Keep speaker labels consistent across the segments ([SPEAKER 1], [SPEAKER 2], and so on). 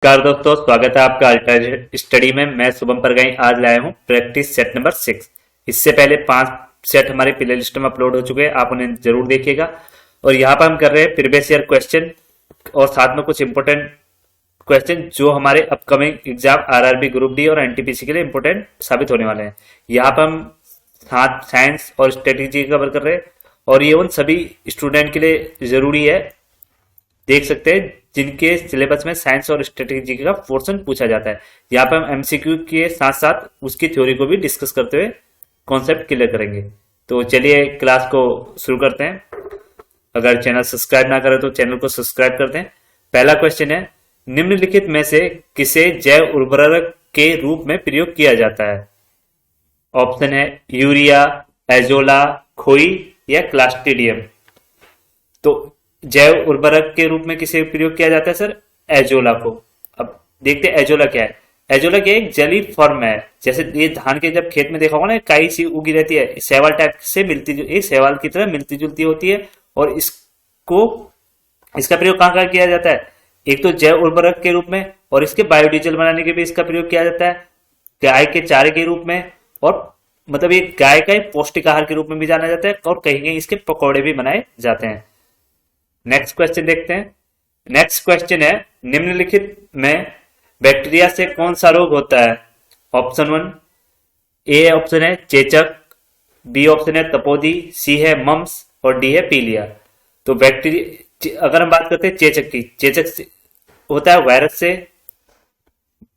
[SPEAKER 1] नमस्कार दोस्तों, स्वागत है आपका अल्टर स्टडी में। मैं शुभम परगाई आज लाया हूँ प्रैक्टिस सेट नंबर 6। इससे पहले 5 सेट हमारे प्ले लिस्ट में अपलोड हो चुके हैं, आप उन्हें जरूर देखिएगा। और यहाँ पर हम कर रहे हैं प्रीवियस ईयर क्वेश्चन और साथ में कुछ इंपोर्टेंट क्वेश्चन जो हमारे upcoming exam RRB group D और एनटीपीसी के लिए इंपोर्टेंट साबित होने वाले हैं। यहाँ पर हम साथ साइंस और स्ट्रेटेजी कवर कर रहे हैं और ये उन सभी स्टूडेंट के लिए जरूरी है, देख सकते हैं, जिनके सिलेबस में साइंस और स्ट्रेटेजी का पोर्शन पूछा जाता है। यहाँ पे हम एमसीक्यू के साथ साथ उसकी थ्योरी को भी डिस्कस करते हुए कॉन्सेप्ट क्लियर करेंगे। तो चलिए क्लास को शुरू करते हैं। अगर चैनल सब्सक्राइब ना करें तो चैनल को सब्सक्राइब कर दें। पहला क्वेश्चन है, निम्नलिखित में से किसे जैव उर्वरक के रूप में प्रयोग किया जाता है? ऑप्शन है यूरिया, एजोला, खोई या क्लास्ट्रीडियम। तो जैव उर्वरक के रूप में किसे प्रयोग किया जाता है सर? एजोला को। अब देखते हैं एजोला क्या है। एजोला क्या है? एक जलीय फॉर्म है। जैसे ये धान के जब खेत में देखा होगा ना, काई सी उगी रहती है, शैवाल टाइप से मिलती एक शैवाल की तरह मिलती जुलती होती है। और इसका प्रयोग कहाँ कहाँ किया जाता है? एक तो जैव उर्वरक के रूप में, और इसके बायोडीजल बनाने के भी इसका प्रयोग किया जाता है। गाय के चारे के रूप में, और मतलब ये गाय का पौष्टिक आहार के रूप में भी जाना जाता है, और कहीं कहीं इसके पकौड़े भी बनाए जाते हैं। नेक्स्ट क्वेश्चन देखते हैं। नेक्स्ट क्वेश्चन है, निम्नलिखित में बैक्टीरिया से कौन सा रोग होता है? ऑप्शन 1 ए ऑप्शन है चेचक, बी ऑप्शन है तपोदी, सी है मम्स और डी है पीलिया। तो बैक्टीरिया अगर हम बात करते हैं चेचक की, चेचक से होता है वायरस से,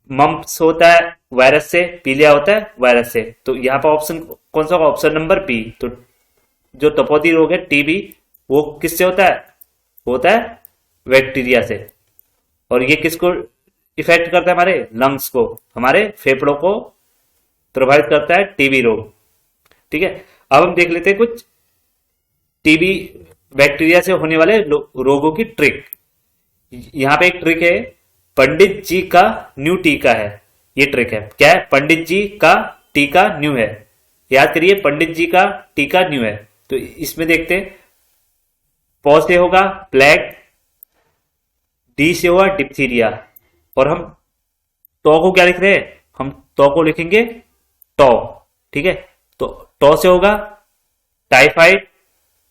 [SPEAKER 1] मम्स होता है वायरस से, पीलिया होता है वायरस से। तो यहाँ पर ऑप्शन कौन सा? Option number B. तो जो तपोदी रोग है टीबी, वो किससे होता है? होता है बैक्टीरिया से। और ये किसको इफेक्ट करता है? हमारे लंग्स को, हमारे फेफड़ों को प्रभावित करता है टीबी रोग। ठीक है, अब हम देख लेते हैं कुछ टीबी बैक्टीरिया से होने वाले रोगों की ट्रिक। यहां पे एक ट्रिक है, पंडित जी का न्यू टीका है। ये ट्रिक है, क्या है? पंडित जी का टीका न्यू है। याद करिए, पंडित जी का टीका न्यू है। तो इसमें देखते हैं, पौ से होगा प्लेग, डी से होगा डिप्थीरिया, और हम टॉ को क्या लिख रहे हैं? हम टॉ को लिखेंगे टॉ। ठीक है, तो टॉ से होगा टाइफाइड,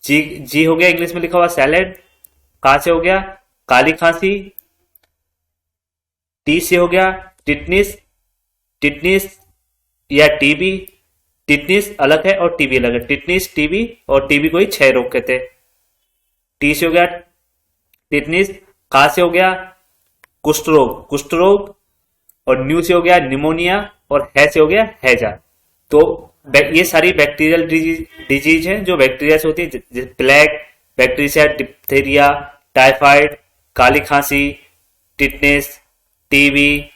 [SPEAKER 1] जी हो गया इंग्लिश में लिखा हुआ सैलेड, का से हो गया काली खांसी, टी से हो गया टिटनिस, टिटनिस या टीबी। टिटनिस अलग है और टीबी अलग है। टिटनिस टीबी, और टीबी को ही क्षय रोग कहते हैं। टी से हो गया टिटनिस, का से हो गया कुष्ठ रोग, कुष्ठ रोग, और न्यू से हो गया निमोनिया, और है से हो गया हैजा। तो ये सारी बैक्टीरियल डिजीज हैं जो बैक्टीरिया से होती है, जैसे प्लेग, बैक्टीरिया, डिप्थीरिया, टाइफाइड, काली खांसी, टिटनेस, टीबी,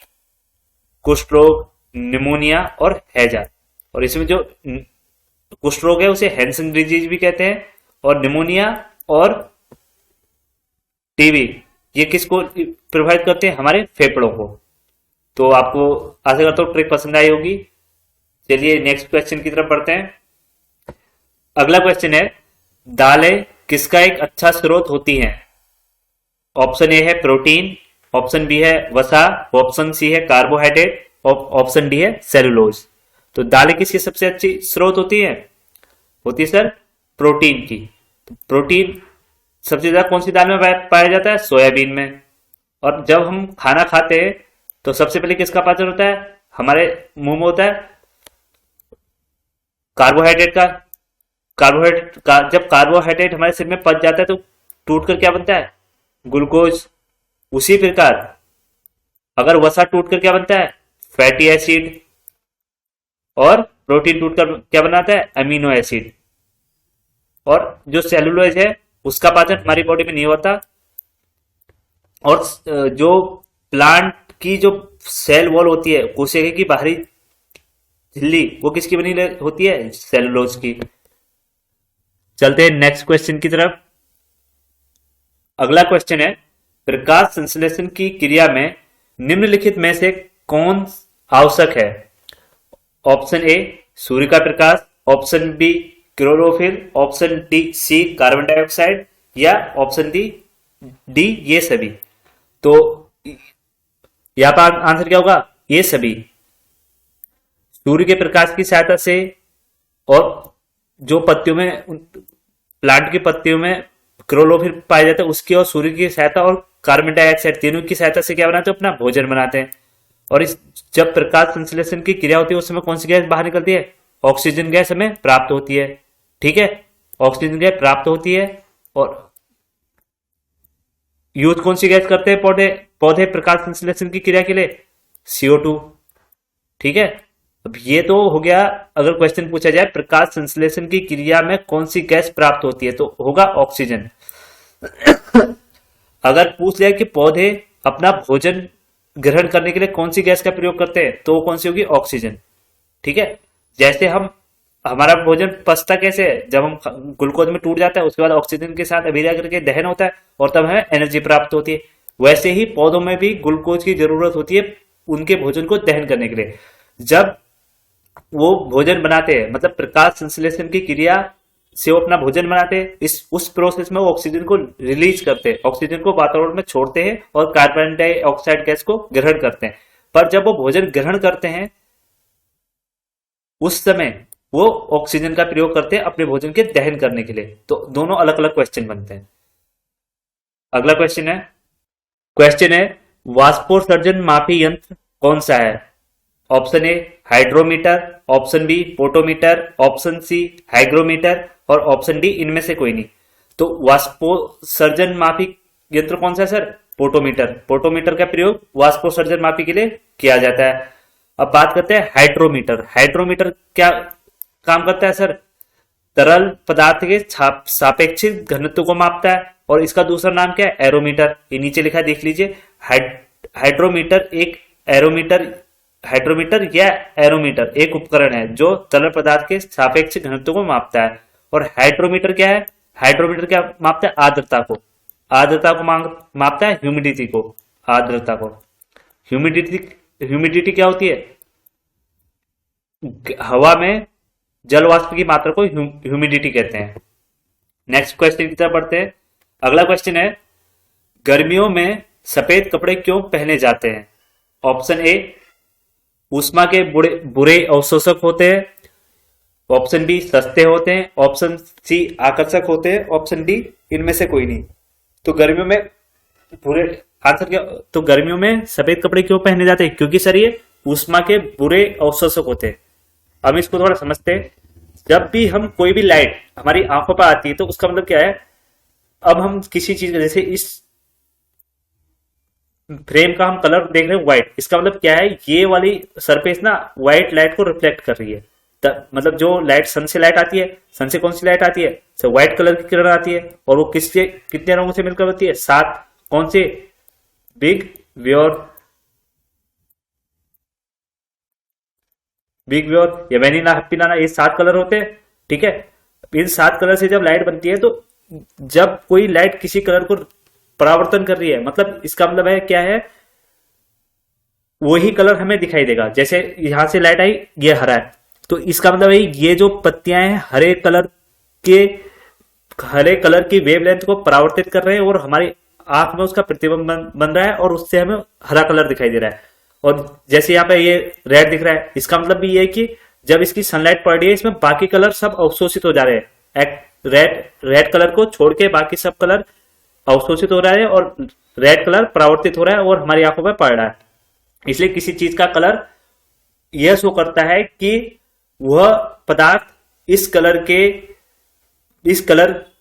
[SPEAKER 1] कुष्ठ रोग, निमोनिया और हैजा। और इसमें जो कुष्ठ रोग है उसे हैंसन डिजीज भी कहते हैं, और निमोनिया और टीबी ये किसको प्रभावित करते हैं? हमारे फेफड़ों को। तो आपको आशा करता हूं ट्रिक पसंद आई होगी। चलिए नेक्स्ट क्वेश्चन की तरफ बढ़ते हैं। अगला क्वेश्चन है, दालें किसका एक अच्छा स्रोत होती हैं? ऑप्शन ए है प्रोटीन, ऑप्शन बी है वसा, ऑप्शन सी है कार्बोहाइड्रेट, ऑप्शन डी है सेलुलोज। तो दालें किसकी सबसे अच्छी स्रोत होती है? होती है सर प्रोटीन की। तो प्रोटीन सबसे ज्यादा कौन सी दाल में पाया जाता है? सोयाबीन में। और जब हम खाना खाते हैं तो सबसे पहले किसका पाचन होता है? हमारे मुंह में होता है कार्बोहाइड्रेट का। कार्बोहाइड्रेट का जब कार्बोहाइड्रेट हमारे सिर में पच जाता है तो टूट कर क्या बनता है? ग्लूकोज। उसी प्रकार अगर वसा टूट कर क्या बनता है? Fatty acid. और प्रोटीन टूटकर क्या बनाता है? Amino acid. और जो सेलुलोज है उसका पाचन हमारी बॉडी में नहीं होता। और जो प्लांट की जो सेल वॉल होती है, कोशिका की बाहरी झिल्ली, वो किसकी बनी होती है? सेलुलोज की। चलते हैं नेक्स्ट क्वेश्चन की तरफ। अगला क्वेश्चन है, प्रकाश संश्लेषण की क्रिया में निम्नलिखित में से कौन आवश्यक है? ऑप्शन ए सूर्य का प्रकाश, option B chlorophyll, option D C carbon dioxide, या ऑप्शन डी ये सभी। तो यहाँ पर आंसर क्या होगा, ये सभी सूर्य के प्रकाश की सहायता से और जो पत्तियों में, प्लांट की पत्तियों में क्लोरोफिल पाया जाता है उसकी और सूर्य की सहायता और कार्बन डाइऑक्साइड तीनों की सहायता से क्या बनाते हैं, अपना भोजन बनाते हैं। और इस जब प्रकाश संश्लेषण की क्रिया होती है उस समय कौन सी गैस बाहर निकलती है, ऑक्सीजन गैस हमें प्राप्त होती है। ठीक है, ऑक्सीजन गैस प्राप्त होती है। और यूज कौन सी गैस करते हैं पौधे, पौधे प्रकाश संश्लेषण की क्रिया के लिए, CO2। ठीक है, अब ये तो हो गया। अगर क्वेश्चन पूछा जाए प्रकाश संश्लेषण की क्रिया में कौन सी गैस प्राप्त होती है तो होगा ऑक्सीजन। अगर पूछ लिया कि पौधे अपना भोजन ग्रहण करने के लिए कौन सी गैस का प्रयोग करते हैं तो कौन सी होगी, ऑक्सीजन। ठीक है, जैसे हम हमारा भोजन पचता कैसे है, जब हम ग्लूकोज में टूट जाता है उसके बाद ऑक्सीजन के साथ अभिक्रिया करके दहन होता है और तब हमें एनर्जी प्राप्त होती है। वैसे ही पौधों में भी ग्लूकोज की जरूरत होती है उनके भोजन को दहन करने के लिए। जब वो भोजन बनाते हैं, मतलब प्रकाश संश्लेषण की क्रिया से वो अपना भोजन बनाते हैं, इस उस प्रोसेस में वो ऑक्सीजन को रिलीज करते हैं, ऑक्सीजन को वातावरण में छोड़ते हैं और कार्बन डाइऑक्साइड गैस को ग्रहण करते हैं। पर जब वो भोजन ग्रहण करते हैं उस समय वो ऑक्सीजन का प्रयोग करते हैं अपने भोजन के दहन करने के लिए। तो दोनों अलग अलग क्वेश्चन बनते हैं। अगला क्वेश्चन है वाष्पोत्सर्जन मापी यंत्र कौन सा है। Option A hydrometer, option B potometer, option C hygrometer और ऑप्शन डी इनमें से कोई नहीं। तो वाष्पोत्सर्जन मापी यंत्र कौन सा है सर, पोटोमीटर। पोटोमीटर का प्रयोग वाष्पोत्सर्जन मापी के लिए किया जाता है। अब बात करते हैं हाइड्रोमीटर। हाइड्रोमीटर क्या काम करता है सर, तरल पदार्थ के सापेक्षिक घनत्व को मापता है। और इसका दूसरा नाम क्या है, एरोमीटर। ये नीचे लिखा है देख लीजिए। हाइड्रोमीटर या एरोमीटर एक उपकरण है जो तरल पदार्थ के सापेक्षिक घनत्व को मापता है। और हाइड्रोमीटर क्या है, हाइड्रोमीटर क्या मापता है, आर्द्रता को। आर्द्रता को मापता है, ह्यूमिडिटी को, आर्द्रता को। ह्यूमिडिटी क्या होती है, हवा में जल वाष्प की मात्रा को ह्यूमिडिटी कहते हैं। नेक्स्ट क्वेश्चन की तरफ बढ़ते हैं। अगला क्वेश्चन है गर्मियों में सफेद कपड़े क्यों पहने जाते हैं। ऑप्शन ए ऊष्मा के बुरे अवशोषक होते हैं, ऑप्शन बी सस्ते होते हैं, ऑप्शन सी आकर्षक होते हैं, ऑप्शन डी इनमें से कोई नहीं। तो गर्मियों में आंसर क्या, तो गर्मियों में सफेद कपड़े क्यों पहने जाते हैं, क्योंकि सर ये ऊष्मा के बुरे अवशोषक होते हैं। अब इसको थोड़ा समझते हैं। जब भी हम कोई भी लाइट हमारी आंखों पर आती है तो उसका मतलब क्या है, अब हम किसी चीज का, जैसे इस फ्रेम का हम कलर देख रहे हैं व्हाइट, इसका मतलब क्या है, ये वाली सरफेस ना व्हाइट लाइट को रिफ्लेक्ट कर रही है। मतलब जो लाइट सन से लाइट आती है, सन से कौन सी लाइट आती है, तो व्हाइट कलर की किरण आती है। और वो किससे कितने रंगों से मिलकर बनती है, 7। कौन से, बिग व्योर या वेनिला, हैप्पी लाना, ये 7 कलर होते हैं। ठीक है, इन 7 कलर से जब लाइट बनती है तो जब कोई लाइट किसी कलर को परावर्तन कर रही है, मतलब इसका मतलब है क्या है, वही कलर हमें दिखाई देगा। जैसे यहां से लाइट आई, ये हरा है, तो इसका मतलब है ये जो पत्तियां हैं हरे कलर की वेवलेंथ को परावर्तित कर रहे हैं और हमारी आंख में उसका प्रतिबिंब बन रहा है और उससे हमें हरा कलर दिखाई दे रहा है। और जैसे यहाँ पे ये रेड दिख रहा है, इसका मतलब भी ये है कि जब इसकी सनलाइट पड़ रही है इसमें बाकी कलर सब अवशोषित हो जा रहे हैं। रेड कलर को छोड़ के बाकी सब कलर अवशोषित हो रहा है और रेड कलर परावर्तित हो रहा है और हमारी आंखों में पड़ रहा है। इसलिए किसी चीज का कलर यह शो करता है कि वह पदार्थ इस कलर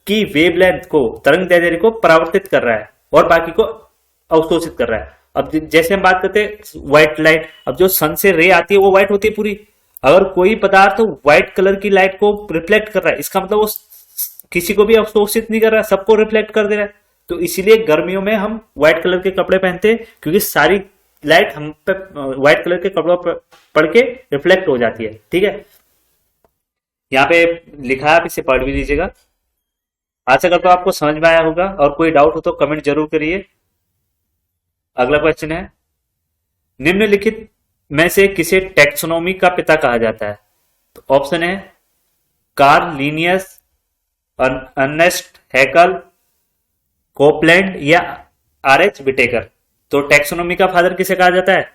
[SPEAKER 1] की वेवलेंथ को, तरंग दैर्ध्य को परावर्तित कर रहा है और बाकी को अवशोषित कर रहा है। अब जैसे हम बात करते हैं व्हाइट लाइट, अब जो सन से रे आती है वो व्हाइट होती है पूरी। अगर कोई पदार्थ व्हाइट कलर की लाइट को रिफ्लेक्ट कर रहा है, इसका मतलब वो किसी को भी अवशोषित नहीं कर रहा है, सबको रिफ्लेक्ट कर दे रहा है। तो इसीलिए गर्मियों में हम व्हाइट कलर के कपड़े पहनते हैं, क्योंकि सारी लाइट हम पे व्हाइट कलर के कपड़ों पर पड़ के रिफ्लेक्ट हो जाती है। ठीक है, यहाँ पे लिखा है, आप इसे पढ़ भी लीजिएगा। आशा करता हूं आपको समझ में आया होगा, और कोई डाउट हो तो कमेंट जरूर करिए। अगला क्वेश्चन है निम्नलिखित में से किसे टैक्सोनॉमी का पिता कहा जाता है। तो ऑप्शन है कार्ल लिनियस, अर्नेस्ट हैकल, कोपलैंड या आर एच विटेकर। तो टैक्सोनॉमी का फादर किसे कहा जाता है?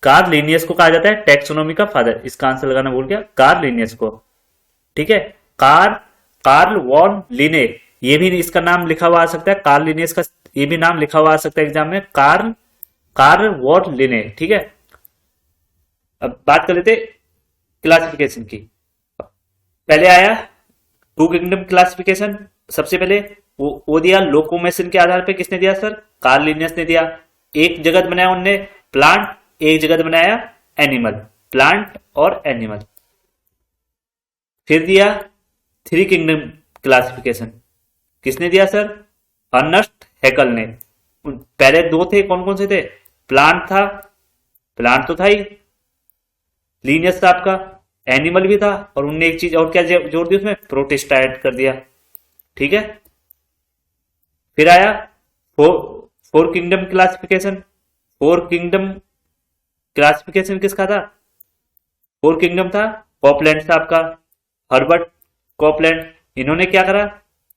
[SPEAKER 1] कार्ल लिनियस को कहा जाता है टैक्सोनॉमी का फादर। इसका आंसर लगाना भूल गया, कार्ल लिनियस को। ठीक है, कार्ल वॉन लिने, ये भी इसका नाम लिखा हुआ आ सकता है, कार्ल लिनियस का ये भी नाम लिखा हुआ आ सकता है एग्जाम में, कार्ल वॉन लिने। ठीक है, अब बात कर लेते क्लासिफिकेशन की। पहले आया टू किंगडम क्लासिफिकेशन। सबसे पहले वो दिया लोकोमेशन के आधार पे, किसने दिया सर? कार्ल लिनियस ने दिया। एक जगत बनाया उनने प्लांट, एक जगत बनाया एनिमल, प्लांट और एनिमल। फिर दिया थ्री किंगडम क्लासिफिकेशन, किसने दिया सर? अर्नस्ट हैकल ने। पहले दो थे, कौन कौन से थे? प्लांट था, प्लांट तो था ही, लीनियस था आपका, एनिमल भी था, और उनने एक चीज और क्या जोड़ दी उसमें? प्रोटिस्टा ऐड कर दिया। ठीक है, फिर आया four kingdom classification. Four kingdom classification किसका था? फोर किंगडम था, कॉपलैंड था आपका, हर्बर्ट कॉपलैंड। इन्होंने क्या करा?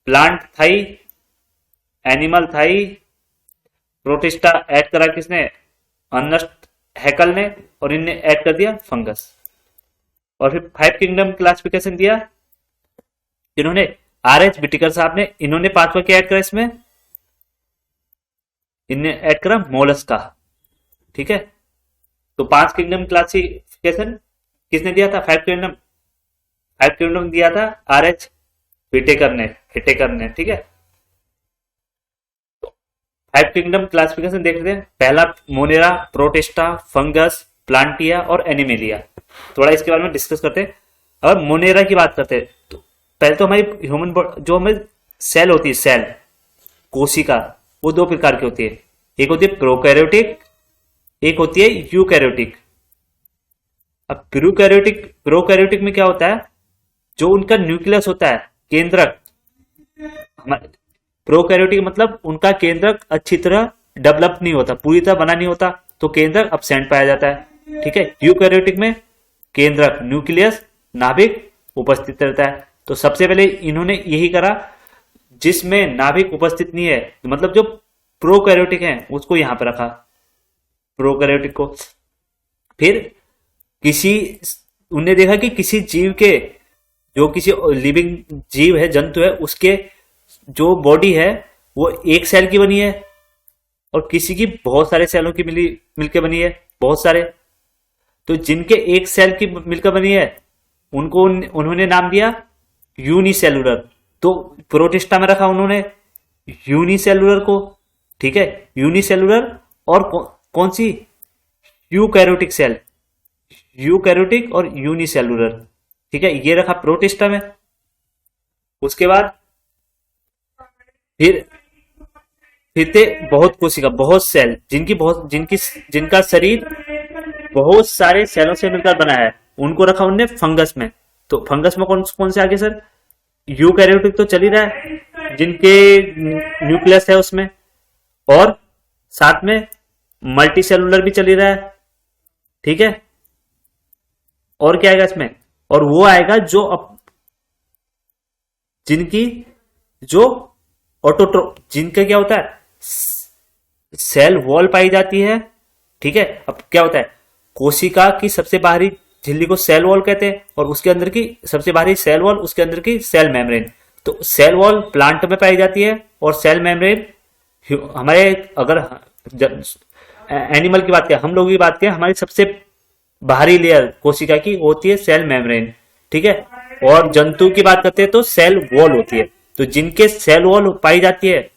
[SPEAKER 1] प्लांट था ही, एनिमल था ही, प्रोटिस्टा ऐड करा किसने? अर्नस्ट हैकल ने, और इनने ऐड कर दिया फंगस। और फिर फाइव किंगडम क्लासिफिकेशन दिया इन्होंने आर.एच. विटिकर साहब ने। इन्होंने पांचवा क्या ऐड करा इसमें? इनने ऐड करा मोलस्का। ठीक है, तो पांच किंगडम क्लासिफिकेशन किसने दिया था? फाइव किंगडम दिया था आर.एच. विटेकर ने। ठीक है, फाइव किंगडम क्लासिफिकेशन देख लेते हैं। पहला मोनेरा, प्रोटिस्टा, फंगस, प्लांटिया और एनिमेलिया। थोड़ा इसके बारे में डिस्कस करते हैं। अगर मोनेरा की बात करते हैं तो पहले तो हमारी ह्यूमन जो हमें सेल होती है, सेल कोशिका, वो दो प्रकार की होती है। एक होती है प्रोकैरियोटिक, एक होती है यूकैरियोटिक। अब प्रोकैरियोटिक में क्या होता है? जो उनका न्यूक्लियस होता है, केंद्रक, प्रोकैरियोटिक मतलब उनका केंद्रक अच्छी तरह डेवलप नहीं होता, पूरी तरह बना नहीं होता, तो केंद्रक अब्सेंट पाया जाता है। ठीक है, यूकैरियोटिक में केंद्रक, न्यूक्लियस, नाभिक उपस्थित रहता है। तो सबसे पहले इन्होंने यही करा, जिसमें नाभिक उपस्थित नहीं है, मतलब जो प्रोकैरियोटिक है उसको यहां पर रखा, प्रोकैरियोटिक को। फिर उन्हें देखा कि किसी जीव के, जो किसी लिविंग जीव है, जंतु है, उसके जो बॉडी है वो एक सेल की बनी है, और किसी की बहुत सारे सेलों की मिलकर बनी है, बहुत सारे। तो जिनके एक सेल की मिलकर बनी है उनको उन्होंने नाम दिया यूनिसेलुलर। तो प्रोटिस्टा में रखा उन्होंने यूनिसेलुलर को। ठीक है, यूनिसेलुलर और कौन सी? यूकैरियोटिक सेल, यूकैरियोटिक और यूनिसेलुलर। ठीक है, ये रखा प्रोटिस्टा में। उसके बाद फिर थे बहुत कोशिका, बहुत सेल, जिनका शरीर बहुत सारे सेलों से मिलकर बना है, उनको रखा उनने फंगस में। तो फंगस में कौन से आगे सर? यूकैरियोटिक तो चल ही रहा है, जिनके न्यूक्लियस है उसमें, और साथ में मल्टी सेलुलर भी चल ही रहा है। ठीक है, और क्या आएगा इसमें? और वो आएगा जो ऑटोट्रोफ, जिनका क्या होता है? सेल वॉल पाई जाती है। ठीक है, अब क्या होता है? कोशिका की सबसे बाहरी झिल्ली को सेल वॉल कहते हैं, और उसके अंदर की सबसे बाहरी सेल वॉल, उसके अंदर की सेल मेम्ब्रेन। तो सेल वॉल प्लांट में पाई जाती है, और सेल मेम्ब्रेन हमारे, अगर एनिमल की बात करें, हम लोगों की बात करें, हमारी सबसे बाहरी लेयर कोशिका की होती है सेल मेम्ब्रेन। ठीक है, और जंतु की बात करते हैं तो सेल वॉल होती है। तो जिनके सेल वॉल पाई जाती है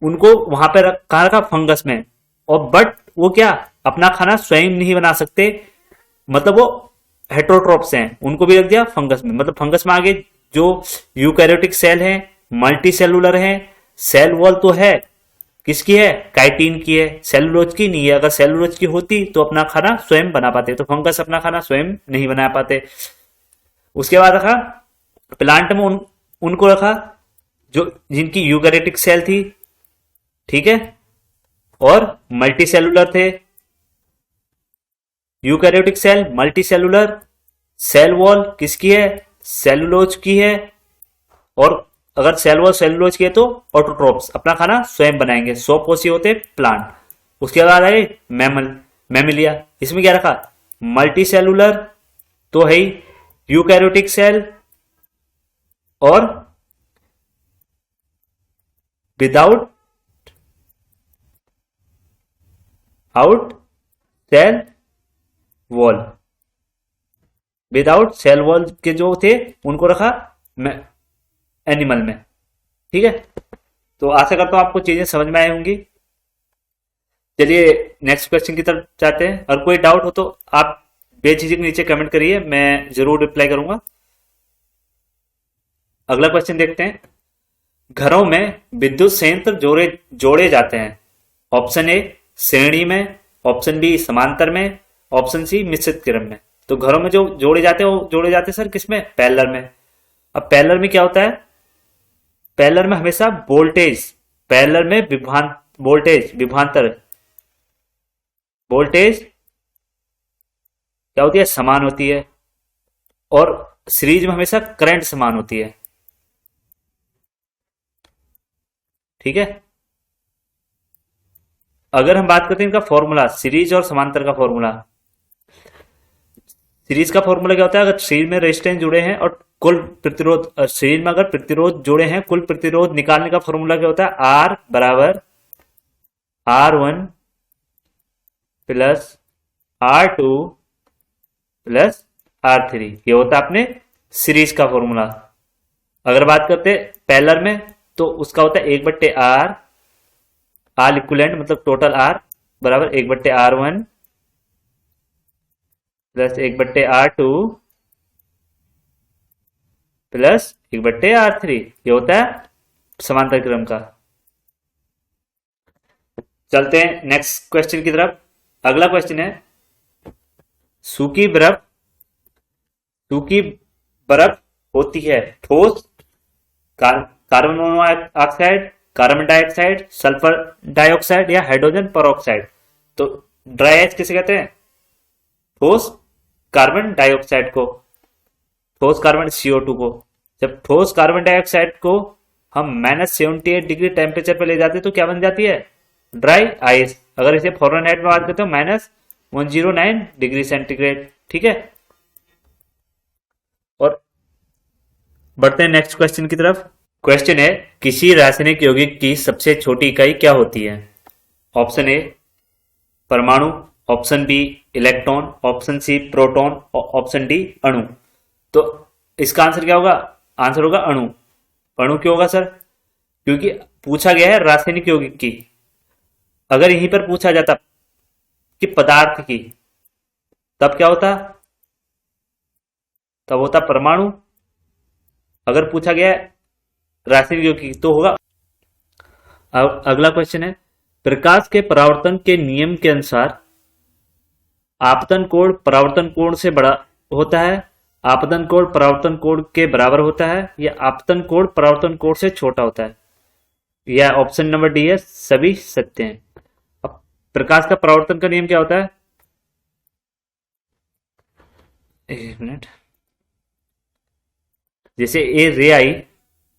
[SPEAKER 1] उनको वहां पर कहा रखा? फंगस में। और बट वो क्या अपना खाना स्वयं नहीं बना सकते, मतलब वो हेटरोट्रोप्स हैं, उनको भी रख दिया फंगस में। मतलब फंगस में आगे जो यूकैरियोटिक सेल है, मल्टी सेलुलर है, सेल वॉल तो है, किसकी है? काइटिन की है, सेलुलोज की नहीं है। अगर सेलुलोज की होती तो अपना खाना स्वयं बना पाते, तो फंगस अपना खाना स्वयं नहीं बना पाते। उसके बाद रखा प्लांट में उनको रखा जिनकी यूकैरियोटिक सेल थी। ठीक है, और मल्टी सेलुलर थे। Eukaryotic cell, multi cellular, cell wall किसकी है? सेलुलोज की है, और अगर सेल वॉल सेलुलोज के तो ऑटोट्रोप्स, अपना खाना स्वयं बनाएंगे। स्वपोषी होते प्लांट। उसके बाद आए मैमल, मैमिलिया। इसमें क्या रखा, मल्टी सेलुलर तो है ही, यूकैरियोटिक सेल और without out cell wall, without cell wall के जो थे उनको रखा एनिमल में। ठीक है, तो आशा करता हूं आपको चीजें समझ में आई होंगी। चलिए नेक्स्ट क्वेश्चन की तरफ जाते हैं। और कोई डाउट हो तो आप बेझिझक नीचे कमेंट करिए, मैं जरूर रिप्लाई करूंगा। अगला क्वेश्चन देखते हैं। घरों में विद्युत संयंत्र जोड़े जाते हैं। ऑप्शन ए श्रेणी में, ऑप्शन बी समांतर में, ऑप्शन सी मिश्रित क्रम में। तो घरों में जो जोड़े जाते हैं वो जोड़े जाते हैं सर किसमें, पैरेलल में। अब पैरेलल में क्या होता है, पैरेलल में हमेशा वोल्टेज, पैरेलल में वोल्टेज विभवांतर, वोल्टेज क्या होती है, समान होती है। और सीरीज में हमेशा करंट समान होती है। ठीक है, अगर हम बात करते हैं इनका फॉर्मूला, सीरीज और समांतर का फॉर्मूला। सीरीज का फॉर्मूला क्या होता है, अगर सीरीज में रेजिस्टेंस जुड़े हैं और कुल प्रतिरोध, सीरीज में अगर प्रतिरोध जुड़े हैं, कुल प्रतिरोध निकालने का फॉर्मूला क्या होता है, आर बराबर R1 plus R2 plus R3। ये होता है अपने सीरीज का फॉर्मूला। अगर बात करते हैं पैरेलल में तो उसका होता है 1/R, आर इक्विवेलेंट मतलब टोटल आर बराबर 1/R1 plus 1/R2 plus 1/R3। ये होता है समांतर क्रम का। चलते हैं नेक्स्ट क्वेश्चन की तरफ। अगला क्वेश्चन है, सूखी बर्फ होती है ठोस, carbon monoxide, carbon dioxide, sulphur dioxide या हाइड्रोजन परऑक्साइड। तो ड्राई आइस किसे कहते हैं, ठोस कार्बन डाइऑक्साइड को, ठोस कार्बन CO2 को। जब ठोस कार्बन डाइऑक्साइड को हम -78 डिग्री टेम्परेचर पे ले जाते हैं तो क्या बन जाती है, ड्राई आइस। अगर इसे फ़ारेनहाइट में बात करते हो -109 डिग्री सेंटीग्रेड। ठीक है, और बढ़ते हैं नेक्स्ट क्वेश्चन की तरफ। क्वेश्चन है, किसी रासायनिक यौगिक की सबसे छोटी इकाई क्या होती है। ऑप्शन ए परमाणु, option B electron, option C proton, option D अणु। तो इसका आंसर क्या होगा, आंसर होगा अणु। अणु क्यों होगा सर, क्योंकि पूछा गया है रासायनिक यौगिक की। अगर यहीं पर पूछा जाता कि पदार्थ की, तब क्या होता, तब होता परमाणु। अगर पूछा गया रासायनिक यौगिक तो होगा। अगला क्वेश्चन है, प्रकाश के परावर्तन के नियम के अनुसार आपतन कोण परावर्तन कोण से बड़ा होता है, आपतन कोण परावर्तन कोण के बराबर होता है, या आपतन कोण परावर्तन कोण से छोटा होता है, या ऑप्शन नंबर डी है सभी सत्य हैं। अब प्रकाश का परावर्तन का नियम क्या होता है, एक मिनट, जैसे ए रे आई,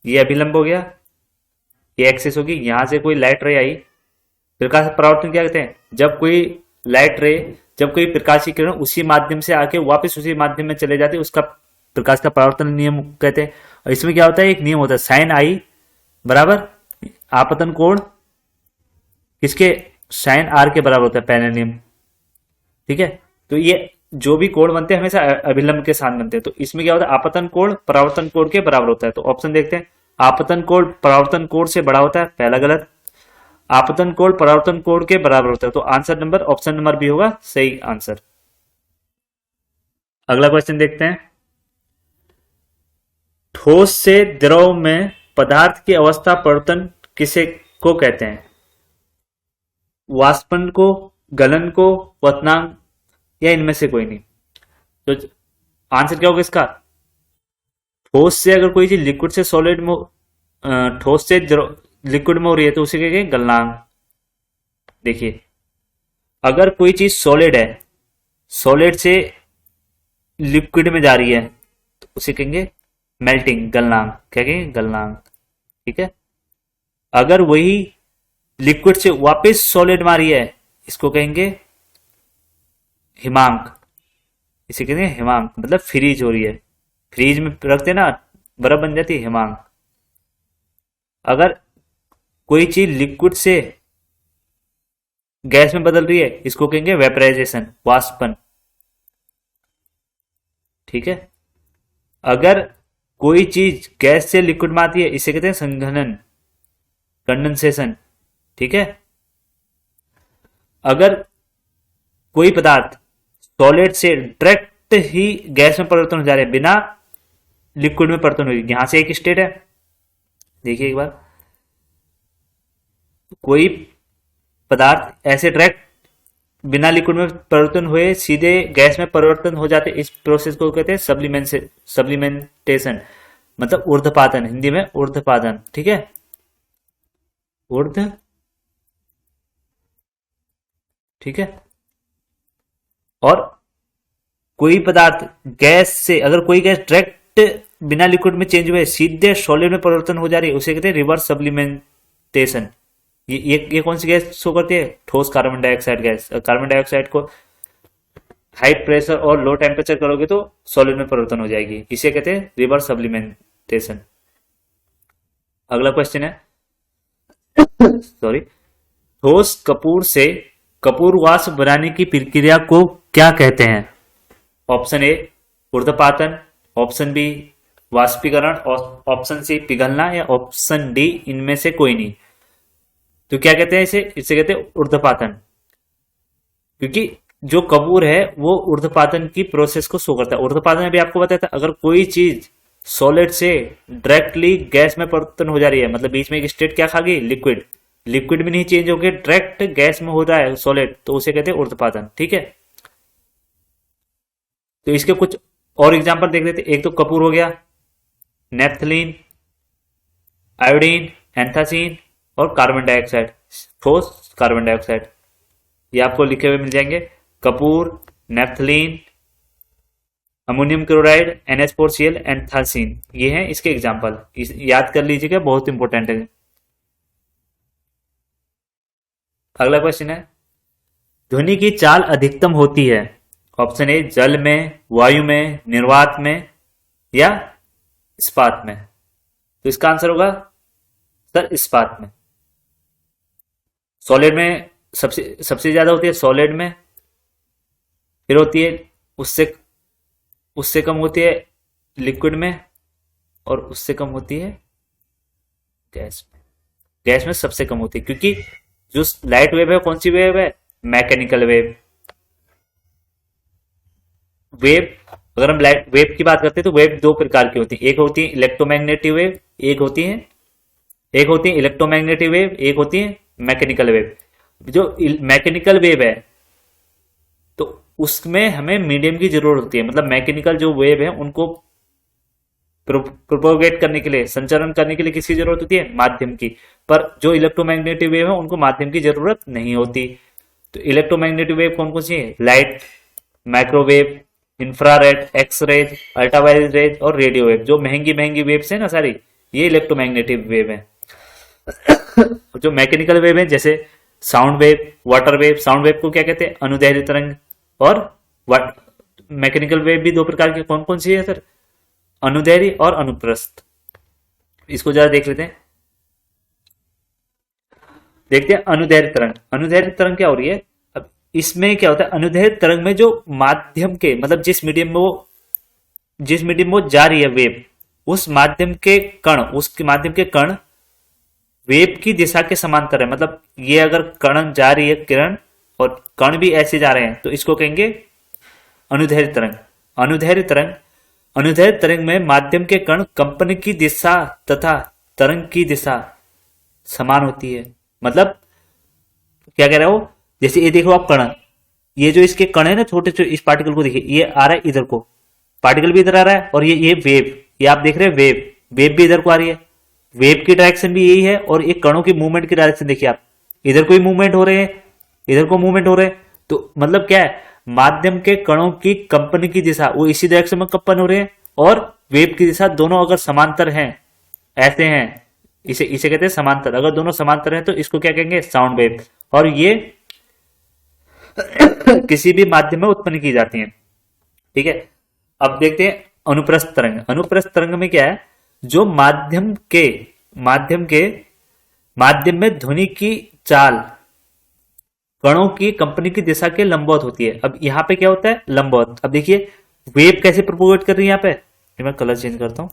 [SPEAKER 1] ये अभिलंब हो गया, ये एक्सिस होगी, यहां से कोई लाइट रे आई। प्रकाश परावर्तन क्या कहते हैं, जब कोई लाइट रे, जब कोई प्रकाशीय किरण उसी माध्यम से आके वापस उसी माध्यम में चले जाते, उसका प्रकाश का परावर्तन नियम कहते हैं। और इसमें क्या होता है, एक नियम होता है साइन आई बराबर आपतन कोण किसके, साइन आर के बराबर होता है, पहला नियम। ठीक है, तो ये जो भी कोण बनते हैं हमेशा अभिलंब के साथ बनते हैं। तो इसमें क्या होता है, आपतन कोण परावर्तन कोण के बराबर होता है। तो ऑप्शन देखते हैं, आपतन कोण परावर्तन कोण से बड़ा होता है, पहला गलत। आपतन कोण परावर्तन कोण के बराबर होता है, तो answer number option number B होगा सही आंसर। अगला क्वेश्चन देखते हैं, ठोस से द्रव में पदार्थ की अवस्था परिवर्तन किसे को कहते हैं, वाष्पन को, गलन को, क्वथनांक, या इनमें से कोई नहीं। तो आंसर क्या होगा इसका, ठोस से अगर कोई चीज लिक्विड से सॉलिड में, ठोस से लिक्विड में हो रही है तो उसे क्या कहेंगे, गलनांक। देखिए अगर कोई चीज सॉलिड है, सॉलिड से लिक्विड में जा रही है तो उसे कहेंगे मेल्टिंग, गलनांक। क्या कहेंगे, गलनांक। ठीक है। अगर वही लिक्विड से वापस सॉलिड में आ रही है, इसको कहेंगे हिमांक। इसे कहते हैं हिमांक, मतलब फ्रीज हो रही है, फ्रीज में रखते ना बर्फ बन जाती है, हिमांक। अगर कोई चीज लिक्विड से गैस में बदल रही है, इसको कहेंगे वेपराइजेशन, वाष्पन। ठीक है। अगर कोई चीज गैस से लिक्विड में आती है, इसे कहते हैं संघनन, कंडेंसेशन। ठीक है। अगर कोई पदार्थ सॉलिड से डायरेक्ट ही गैस में परिवर्तन हो जा रहे हैं बिना लिक्विड में परिवर्तन हुई, यहां से एक स्टेट है, देखिए एक बार, कोई पदार्थ ऐसे डायरेक्ट बिना लिक्विड में परिवर्तन हुए सीधे गैस में परिवर्तन हो जाते, इस प्रोसेस को कहते हैं सब्लिमेंटेशन, मतलब ऊर्ध्वपातन, हिंदी में ऊर्ध्वपातन। ठीक है, ऊर्ध्व। ठीक है। और कोई पदार्थ गैस से, अगर कोई गैस डायरेक्ट बिना लिक्विड में चेंज हुए सीधे सॉलिड में परिवर्तन हो जा रही है, उसे कहते हैं रिवर्स सब्लिमेंटेशन। ये कौन सी गैस शो करती है? ठोस carbon dioxide gas. Carbon dioxide को हाई प्रेशर और लो टेम्परेचर करोगे तो सॉलिड में परिवर्तन हो जाएगी, इसे कहते हैं रिवर्स सब्लिमेंटेशन। अगला क्वेश्चन है सॉरी, ठोस कपूर से कपूर वाष्प बनाने की प्रक्रिया को क्या कहते हैं? ऑप्शन ए ऊर्ध्वपातन, ऑप्शन बी वाष्पीकरण, और ऑप्शन सी पिघलना, या ऑप्शन डी इनमें से कोई नहीं। तो क्या कहते हैं इसे कहते हैं ऊर्ध्वपातन, क्योंकि जो कपूर है वो ऊर्ध्वपातन की प्रोसेस को शो करता है। ऊर्ध्वपातन अभी आपको बताया था, अगर कोई चीज सॉलिड से डायरेक्टली गैस में परिवर्तन हो जा रही है, मतलब बीच में एक स्टेट क्या खा गई? लिक्विड। लिक्विड में नहीं चेंज होके डायरेक्ट गैस में हो रहा है सॉलिड, तो उसे कहते हैं ऊर्ध्वपातन। ठीक है। तो इसके कुछ और एग्जांपल देख लेते। एक तो कपूर हो गया, नेफ्थलीन, आयोडीन, एंथासीन और कार्बन डाइऑक्साइड, ठोस कार्बन डाइऑक्साइड, ये आपको लिखे हुए मिल जाएंगे। Kapoor, naphthalene, ammonium chloride, NH4Cl, एंथासीन, ये हैं इसके एग्जांपल। याद कर लीजिएगा, बहुत इंपॉर्टेंट है। अगला क्वेश्चन है, ध्वनि की चाल अधिकतम होती है, ऑप्शन ए जल में, वायु में, निर्वात में, या इस्पात में। तो इसका आंसर होगा सर इस्पात में। सॉलिड में सबसे ज्यादा होती है सॉलिड में, फिर होती है उससे कम होती है लिक्विड में, और उससे कम होती है गैस में। गैस में सबसे कम होती है, क्योंकि जो लाइट वेव है कौन सी वेव है? Mechanical wave. अगर हम लाइट वेव की बात करते हैं तो वेव दो प्रकार की होती है, एक होती है इलेक्ट्रोमैग्नेटिक वेव, एक होती है इलेक्ट्रोमैग्नेटिक वेव, एक होती है मैकेनिकल वेव। जो मैकेनिकल वेव है तो उसमें हमें मीडियम की जरूरत होती है, मतलब मैकेनिकल जो वेव है उनको प्रोपोगेट करने के लिए, संचरण करने के लिए किसकी जरूरत होती है? माध्यम की। पर जो इलेक्ट्रोमैग्नेटिक वेव है उनको माध्यम की जरूरत नहीं होती। तो इलेक्ट्रोमैग्नेटिक वेव कौन कौन सी है? Light, microwave, infrared, x rays, ultraviolet rays और रेडियो वेव। जो महंगी वेव्स है ना सारी, ये इलेक्ट्रोमैग्नेटिक वेव है। जो मैकेनिकल वेव है जैसे sound wave, water wave. Sound wave को क्या कहते हैं? अनुदैर्घ्य तरंग। और मैकेनिकल वेव भी दो प्रकार की, कौन कौन सी है सर? अनुदैर्घ्य और अनुप्रस्थ। इसको जरा देख लेते हैं। देखते हैं अनुदैर्घ्य तरंग। अनुदैर्घ्य तरंग क्या हो रही है? अब इसमें क्या होता है? अनुदैर्घ्य तरंग में जो माध्यम के, मतलब जिस मीडियम में वो जा रही है वेव, उस माध्यम के कण वेव की दिशा के समांतर है। मतलब ये अगर कण जा रही है किरण, और कण भी ऐसे जा रहे हैं, तो इसको कहेंगे अनुदैर्घ्य तरंग। अनुदैर्घ्य तरंग में माध्यम के कण कंपन की दिशा तथा तरंग की दिशा समान होती है। मतलब क्या कह रहा हो? जैसे ये देखो आप कण, ये जो इसके कण है ना छोटे छोटे, इस पार्टिकल को देखिए, ये आ रहा है इधर को, पार्टिकल भी इधर आ रहा है, और ये वेव, ये आप देख रहे हैं वेव भी इधर को आ रही है। वेव की डायरेक्शन भी यही है, और एक कणों की मूवमेंट की डायरेक्शन देखिए आप, इधर कोई मूवमेंट हो रहे हैं, इधर को मूवमेंट हो रहे हैं। तो मतलब क्या है? माध्यम के कणों की कंपन की दिशा वो इसी डायरेक्शन में कंपन हो रहे हैं, और वेव की दिशा दोनों अगर समांतर हैं, ऐसे हैं, इसे इसे कहते हैं समांतर। अगर दोनों समांतर हैं तो इसको क्या कहेंगे, साउंड वेव। और ये किसी भी माध्यम में उत्पन्न की जाती हैं। ठीक है, अब देखते हैं अनुप्रस्थ तरंग। अनुप्रस्थ तरंग में क्या है, जो माध्यम में ध्वनि की चाल कणों की कंपनी की दिशा के लंबवत होती है। अब यहाँ पे क्या होता है, लंबवत। अब देखिए वेव कैसे प्रोपोगेट कर रही है, यहाँ पे मैं कलर चेंज करता हूं।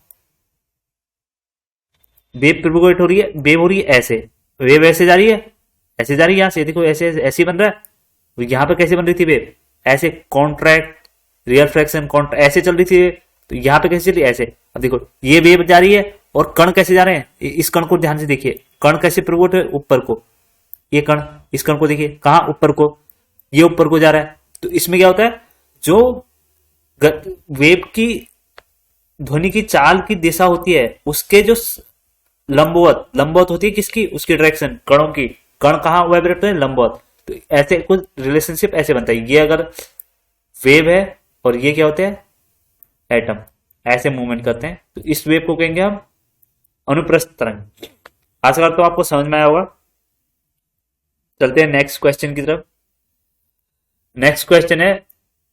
[SPEAKER 1] वेव प्रोपोगेट हो रही है, वेव हो रही है ऐसे, वेव ऐसे जा रही है, ऐसे जा रही है, यहां से देखो ऐसे ऐसे बन रहा है। यहां पे कैसे बन रही थी वेव, ऐसे कॉन्ट्रैक्ट, रियल फ्रैक्शन कॉन्ट्रैक्ट, ऐसे चल रही थी। तो यहाँ पे कैसे चली, ऐसे। अब देखो ये वेव जा रही है और कण कैसे जा रहे हैं, इस कण को ध्यान से देखिए, कण कैसे प्रोपोगेट है, ऊपर को। ये कण, इस कण को देखिए कहां, ऊपर को, ये ऊपर को जा रहा है। तो इसमें क्या होता है, जो वेव की ध्वनि की चाल की दिशा होती है उसके जो लंबवत होती है, किसकी, उसकी डायरेक्शन, कणों की। कण कहां वाइब्रेट होते हैं, लंबवत। तो ऐसे कुछ रिलेशनशिप ऐसे बनता है। ये अगर वेव है और ये क्या होते हैं, एटम, ऐसे मूवमेंट करते हैं। तो इस वेव को कहेंगे हम अनुप्रस्थ तरंग। आशा करता हूं आपको समझ में आया होगा। चलते हैं नेक्स्ट क्वेश्चन की तरफ। नेक्स्ट क्वेश्चन है,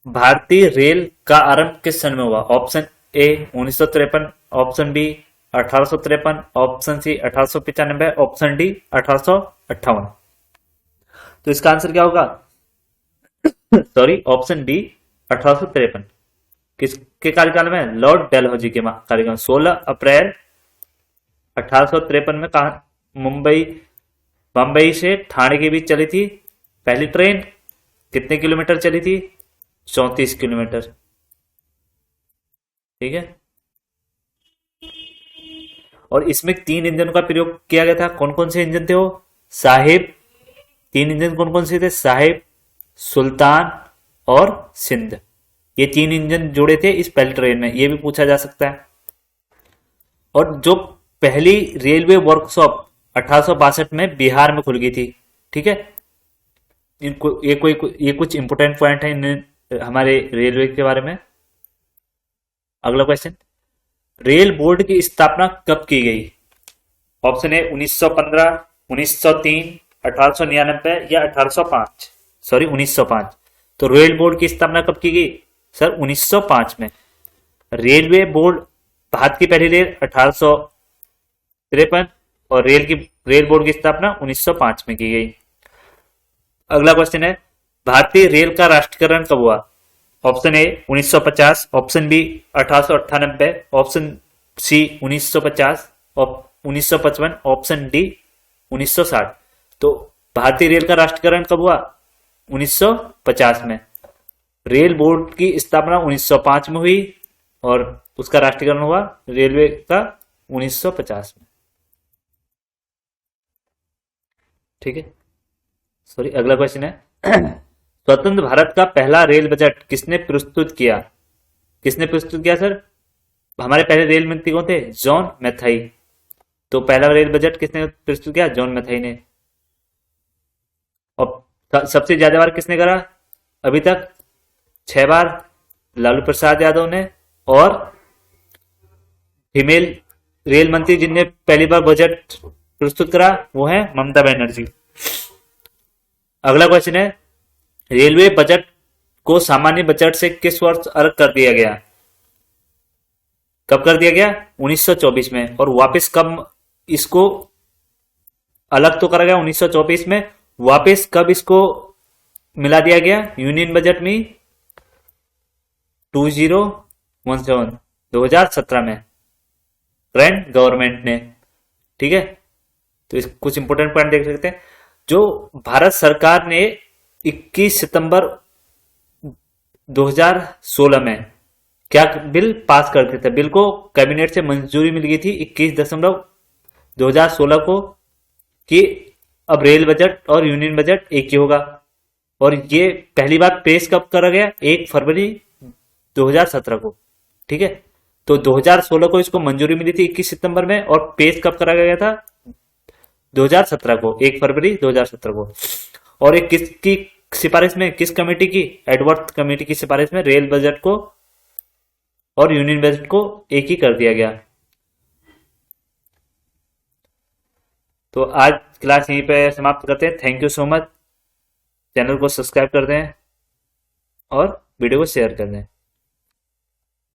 [SPEAKER 1] भारतीय रेल का आरंभ किस सन में हुआ। Option A 1953, option B 1853, option C 1895, option D 1858। तो इसका आंसर क्या होगा, सॉरी, ऑप्शन डी 1853। किसके कार्यकाल में, लॉर्ड डलहौजी के कार्यकाल में। 16 अप्रैल 1853 में कहा, बंबई से ठाणे के बीच चली थी पहली ट्रेन। कितने किलोमीटर चली थी, 34 किलोमीटर। ठीक है, और इसमें 3 इंजन का प्रयोग किया गया था। कौन कौन से इंजन थे वो, साहिब। 3 इंजन कौन कौन से थे, साहिब, सुल्तान और सिंध। ये 3 इंजन जुड़े थे इस पहली ट्रेन में, ये भी पूछा जा सकता है। और जो पहली रेलवे वर्कशॉप 1862 में बिहार में खुल गई थी। ठीक है, इनको ये कुछ इंपोर्टेंट पॉइंट है हमारे रेलवे के बारे में। अगला क्वेश्चन, रेल बोर्ड की स्थापना कब की गई। ऑप्शन ए 1915, 1903, 1899 या 1805। सॉरी 1905। तो रेल बोर्ड की स्थापना कब की गई सर, 1905 में। रेलवे बोर्ड, भारत की पहली रेल 1853 और रेल बोर्ड की स्थापना 1905 में की गई। अगला क्वेश्चन है, भारतीय रेल का राष्ट्रीयकरण कब हुआ। Option A 1950, option B 1898, option C 1950, 1955, option D 1960। तो भारतीय रेल का राष्ट्रीयकरण कब हुआ, 1950 में। रेल बोर्ड की स्थापना 1905 में हुई और उसका राष्ट्रीयकरण हुआ रेलवे का 1950 में। ठीक है, सॉरी, अगला क्वेश्चन है, स्वतंत्र भारत का पहला रेल बजट किसने प्रस्तुत किया। किसने प्रस्तुत किया सर, हमारे पहले रेल मंत्री कौन थे, जॉन मैथाई। तो पहला रेल बजट किसने प्रस्तुत किया, जॉन मैथाई ने। और सबसे ज्यादा बार किसने करा, अभी तक 6 बार लालू प्रसाद यादव ने। और फीमेल रेल मंत्री जिनने पहली बार बजट प्रस्तुत करा वो है ममता बनर्जी। अगला क्वेश्चन है, रेलवे बजट को सामान्य बजट से किस वर्ष अलग कर दिया गया। कब कर दिया गया, 1924 में। और वापस कब इसको अलग तो करा गया 1924 में, वापस कब इसको मिला दिया गया यूनियन बजट में, 2017 2017 में करंट गवर्नमेंट ने। ठीक है, तो कुछ इंपोर्टेंट पॉइंट देख सकते हैं। जो भारत सरकार ने 21 सितंबर 2016 में क्या बिल पास कर दिया था, बिल को कैबिनेट से मंजूरी मिल गई थी 21/2016 को, कि अब रेल बजट और यूनियन बजट एक ही होगा। और ये पहली बार पेश कब करा गया, 1 फरवरी 2017 को। ठीक है, तो 2016 को इसको मंजूरी मिली थी 21 सितंबर में, और पेश कब करा गया था, 2017 को, 1 फरवरी 2017 को। और एक किसकी सिफारिश में, किस कमेटी की, एडवर्थ कमेटी की सिफारिश में रेल बजट को और यूनियन बजट को एक ही कर दिया गया। तो आज क्लास यहीं पे समाप्त करते हैं। Thank you so much. Channel को सब्सक्राइब कर दें और वीडियो को शेयर कर दें।